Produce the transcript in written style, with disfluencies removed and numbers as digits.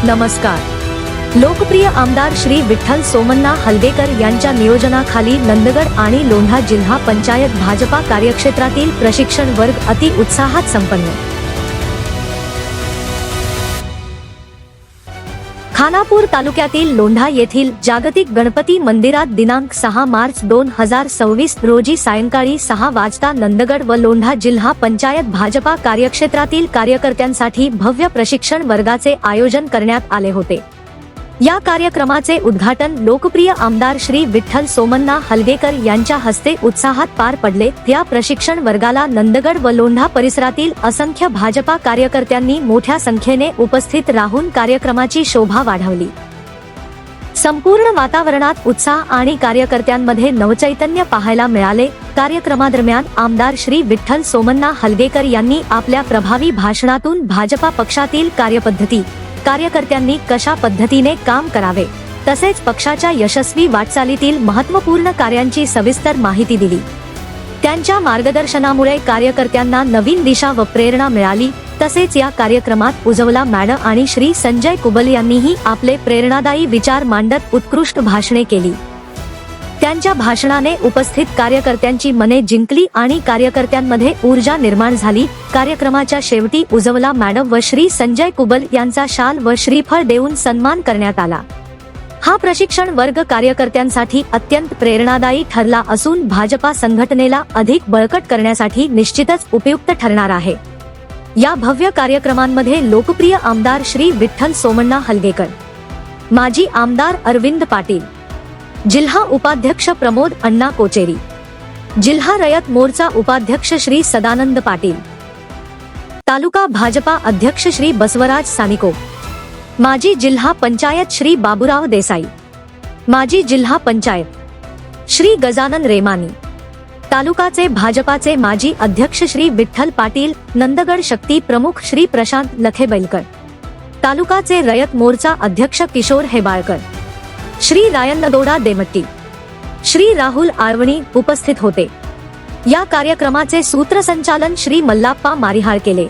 नमस्कार। लोकप्रिय आमदार श्री विठ्ठल सोमण्णा हलगेकर यांच्या नियोजनाखाली नंदगड आणि लोंढा जिल्हा पंचायत भाजपा कार्यक्षेत्रातील प्रशिक्षण वर्ग अति उत्साहात संपन्न। खानापूर तालुक्यातील लोंढा येथील जागतिक गणपती मंदिरात दिनांक 6 मार्च 2026 रोजी सायंकाळी 6 वाजता नंदगड व लोंढा जिल्हा पंचायत भाजपा कार्यक्षेत्रातील कार्यकर्त्यांसाठी भव्य प्रशिक्षण वर्गाचे आयोजन करण्यात आले होते। या कार्यक्रमाचे उद्घाटन लोकप्रिय आमदार श्री विठ्ठल सोमण्णा हलगेकर यांच्या हस्ते उत्साहात पार पडले। या प्रशिक्षण वर्गाला नंदगड व लोंढा परिसरातील असंख्य भाजपा कार्यकर्त्यांनी मोठ्या संख्येने उपस्थित राहून कार्यक्रमाची शोभा वाढवली। संपूर्ण वातावरणात उत्साह आणि कार्यकर्त्यांमध्ये नवचैतन्य पाहायला मिळाले। कार्यक्रमादरम्यान आमदार श्री विठ्ठल सोमण्णा हलगेकर यांनी आपल्या प्रभावी भाषणातून भाजपा पक्षातील कार्यपद्धती, कार्यकर्त्यांनी कशा पद्धतीने काम करावे तसेच पक्षाच्या यशस्वी वाटचालीतील महत्त्वपूर्ण कार्यांची सविस्तर माहिती दिली। त्यांच्या मार्गदर्शनामुळे कार्यकर्त्यांना नवीन दिशा व प्रेरणा मिळाली। तसेच या कार्यक्रमात उज्ज्वला मॅडम आणि श्री संजय कुबल यांनीही आपले प्रेरणादायी विचार मांडत उत्कृष्ट भाषणे केली। त्यांच्या भाषणाने उपस्थित कार्यकर्त्यांची मने जिंकली आणि कार्यकर्त्यांमध्ये ऊर्जा निर्माण झाली। कार्यक्रमाच्या शेवटी उज्ज्वला मॅडम व श्री संजय कुबल यांचा शाल व श्रीफळ देऊन सन्मान करण्यात आला। हा प्रशिक्षण वर्ग कार्यकर्त्यांसाठी अत्यंत प्रेरणादायी ठरला असून भाजपा संघटनेला अधिक बळकट करण्यासाठी निश्चितच उपयुक्त ठरणार आहे। या भव्य कार्यक्रमांमध्ये लोकप्रिय आमदार श्री विठ्ठल सोमण्णा हलगेकर, माजी आमदार अरविंद पाटील, जिल्हा उपाध्यक्ष प्रमोद अण्णा कोचेरी, जिल्हा रयत मोर्चा उपाध्यक्ष श्री सदानंद पाटील, तालुका भाजपा अध्यक्ष श्री बसवराज सानिको, माजी जिल्हा पंचायत श्री बाबूराव देसाई, माजी जिल्हा पंचायत श्री गजानन रेमानी, तालुकाचे भाजपाचे माजी अध्यक्ष श्री विठ्ठल पाटील, नंदगड शक्ती प्रमुख श्री प्रशांत लखेबैलकर, तालुकाचे रयत मोर्चा अध्यक्ष किशोर हेबाळकर, श्री रायन्नगौडा देमट्टी, श्री राहुल आळवणी उपस्थित होते। या कार्यक्रमाचे सूत्रसंचालन श्री मल्लाप्पा मारिहाळ केले।